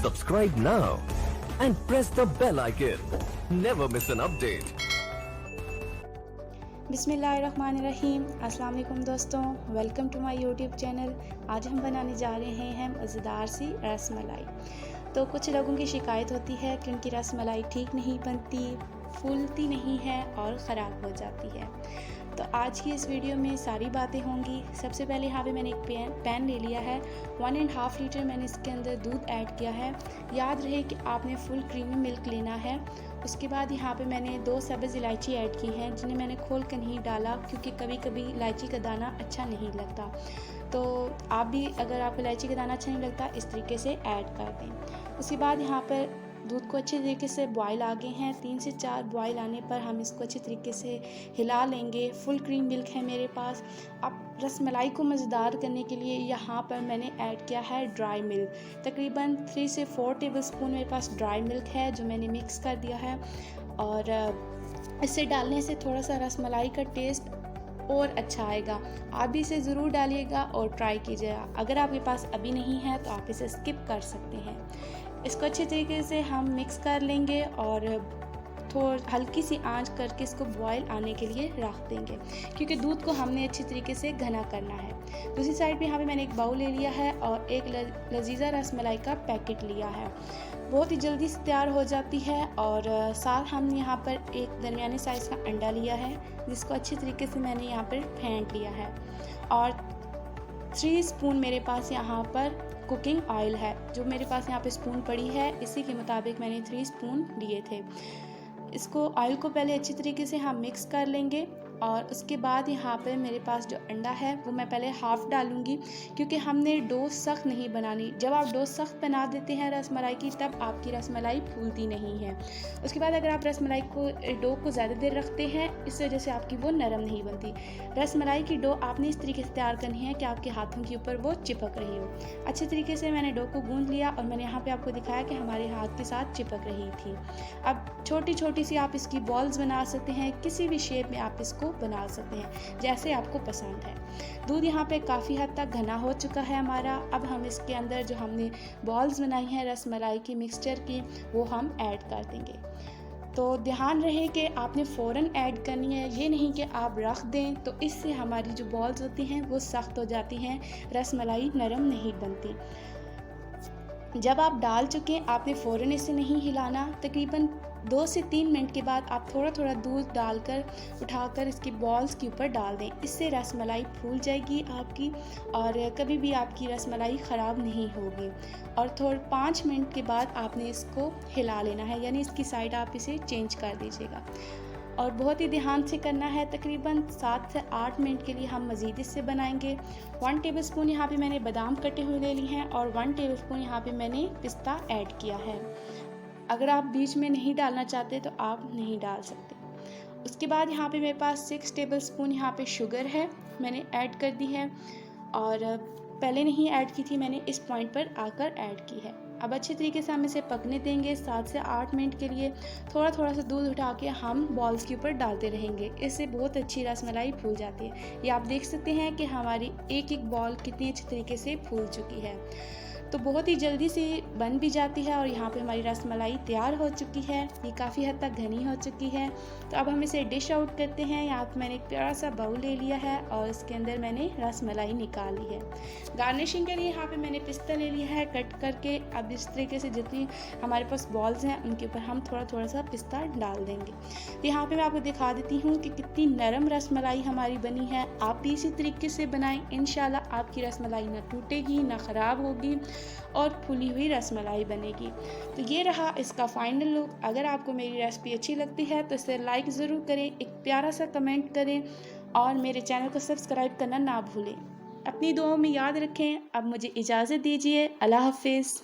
Subscribe now and press the bell icon. Never miss an update. बिस्मिल्लाहिर्रहमानिर्रहीम। अस्सलाम वालेकुम दोस्तों, welcome to my YouTube channel. आज हम बनाने जा रहे हैं मज़ेदार सी रसमलाई। तो कुछ लोगों की शिकायत होती है कि उनकी रसमलाई ठीक नहीं बनती, फूलती नहीं है और ख़राब हो जाती है। तो आज की इस वीडियो में सारी बातें होंगी। सबसे पहले यहाँ पे मैंने एक पैन ले लिया है, 1.5 लीटर मैंने इसके अंदर दूध ऐड किया है। याद रहे कि आपने फुल क्रीमी मिल्क लेना है। उसके बाद यहाँ पे मैंने 2 सब्ज़ इलायची ऐड की हैं, जिन्हें मैंने खोल कर नहीं डाला क्योंकि कभी कभी इलायची का दाना अच्छा नहीं लगता। तो आप भी अगर आपको इलायची का दाना अच्छा नहीं लगता, इस तरीके से ऐड कर दें। उसके बाद यहाँ पर दूध को अच्छे तरीके से बॉयल आ गए हैं। 3 से 4 बॉयल आने पर हम इसको अच्छे तरीके से हिला लेंगे। फुल क्रीम मिल्क है मेरे पास। अब रसमलाई को मज़ेदार करने के लिए यहाँ पर मैंने ऐड किया है ड्राई मिल्क। तकरीबन 3 से 4 टेबलस्पून मेरे पास ड्राई मिल्क है, जो मैंने मिक्स कर दिया है। और इसे डालने से थोड़ा सा रसमलाई का टेस्ट और अच्छा आएगा। आप भी इसे ज़रूर डालिएगा और ट्राई कीजिएगा। अगर आपके पास अभी नहीं है तो आप इसे स्किप कर सकते हैं। इसको अच्छे तरीके से हम मिक्स कर लेंगे और हल्की सी आंच करके इसको बॉयल आने के लिए रख देंगे, क्योंकि दूध को हमने अच्छी तरीके से घना करना है। दूसरी साइड पे यहाँ पे मैंने एक बाउल ले लिया है और एक लजीजा रसमलाई का पैकेट लिया है। बहुत ही जल्दी से तैयार हो जाती है। और साथ हम यहाँ पर एक दरमियाने साइज़ का अंडा लिया है, जिसको अच्छी तरीके से मैंने यहाँ पर फेंट लिया है। और 3 स्पून मेरे पास यहाँ पर कुकिंग ऑयल है, जो मेरे पास यहाँ पे स्पून पड़ी है, इसी के मुताबिक मैंने 3 स्पून लिए थे। इसको ऑयल को पहले अच्छी तरीके से हम मिक्स कर लेंगे। और उसके बाद यहाँ पे मेरे पास जो अंडा है वो मैं पहले हाफ़ डालूँगी, क्योंकि हमने डो सख्त नहीं बनानी। जब आप डो सख्त बना देते हैं रसमलाई की, तब आपकी रसमलाई फूलती नहीं है। उसके बाद अगर आप रसमलाई को डो को ज़्यादा देर रखते हैं, इस वजह से आपकी वो नरम नहीं बनती। रसमलाई की डो आपने इस तरीके से तैयार करनी है कि आपके हाथों के ऊपर वो चिपक रही हो। अच्छे तरीके से मैंने डो को गूँध लिया और मैंने यहाँ पर आपको दिखाया कि हमारे हाथ के साथ चिपक रही थी। अब छोटी छोटी सी आप इसकी बॉल्स बना सकते हैं, किसी भी शेप में आप इसको बना सकते हैं जैसे आपको पसंद है। दूध यहाँ पे काफ़ी हद तक घना हो चुका है हमारा। अब हम इसके अंदर जो हमने बॉल्स बनाई हैं रसमलाई की मिक्सचर की, वो हम ऐड कर देंगे। तो ध्यान रहे कि आपने फ़ौरन ऐड करनी है, ये नहीं कि आप रख दें, तो इससे हमारी जो बॉल्स होती हैं वो सख्त हो जाती हैं, रसमलाई नरम नहीं बनती। जब आप डाल चुके, आपने फ़ौरन इसे नहीं हिलाना। तकरीबन 2 से 3 मिनट के बाद आप थोड़ा थोड़ा दूध डालकर उठाकर इसकी बॉल्स के ऊपर डाल दें। इससे रसमलाई फूल जाएगी आपकी और कभी भी आपकी रसमलाई ख़राब नहीं होगी। और 5 मिनट के बाद आपने इसको हिला लेना है, यानी इसकी साइड आप इसे चेंज कर दीजिएगा। और बहुत ही ध्यान से करना है। तकरीबन 7 से 8 मिनट के लिए हम मज़ीद इससे बनाएंगे। 1 टेबलस्पून यहाँ पे मैंने बादाम कटे हुए ले ली हैं और 1 टेबलस्पून यहाँ पे मैंने पिस्ता ऐड किया है। अगर आप बीच में नहीं डालना चाहते तो आप नहीं डाल सकते। उसके बाद यहाँ पे मेरे पास 6 टेबलस्पून यहाँ पे शुगर है, मैंने ऐड कर दी है। और पहले नहीं ऐड की थी, मैंने इस पॉइंट पर आकर ऐड की है। अब अच्छे तरीके से हम इसे पकने देंगे 7 से 8 मिनट के लिए। थोड़ा थोड़ा सा दूध उठा के हम बॉल्स के ऊपर डालते रहेंगे, इससे बहुत अच्छी रसमलाई फूल जाती है। ये आप देख सकते हैं कि हमारी एक एक बॉल कितनी अच्छी तरीके से फूल चुकी है। तो बहुत ही जल्दी से बन भी जाती है। और यहाँ पे हमारी रसमलाई तैयार हो चुकी है, ये काफ़ी हद तक घनी हो चुकी है। तो अब हम इसे डिश आउट करते हैं। यहाँ पे मैंने एक प्यारा सा बाउल ले लिया है और इसके अंदर मैंने रसमलाई निकाल ली है। गार्निशिंग के लिए यहाँ पे मैंने पिस्ता ले लिया है कट करके। अब इस तरीके से जितनी हमारे पास बॉल्स हैं उनके ऊपर हम थोड़ा थोड़ा सा पिस्ता डाल देंगे। तो यहाँ पर मैं आपको दिखा देती हूँ कि कितनी नरम रसमलाई हमारी बनी है। आप भी इसी तरीके से बनाएँ, इंशाल्लाह आपकी रसमलाई ना टूटेगी, ना ख़राब होगी और फूली हुई रसमलाई बनेगी। तो ये रहा इसका फाइनल लुक। अगर आपको मेरी रेसिपी अच्छी लगती है तो इसे लाइक ज़रूर करें, एक प्यारा सा कमेंट करें और मेरे चैनल को सब्सक्राइब करना ना भूलें। अपनी दुआओं में याद रखें। अब मुझे इजाज़त दीजिए। अल्लाह हाफिज़।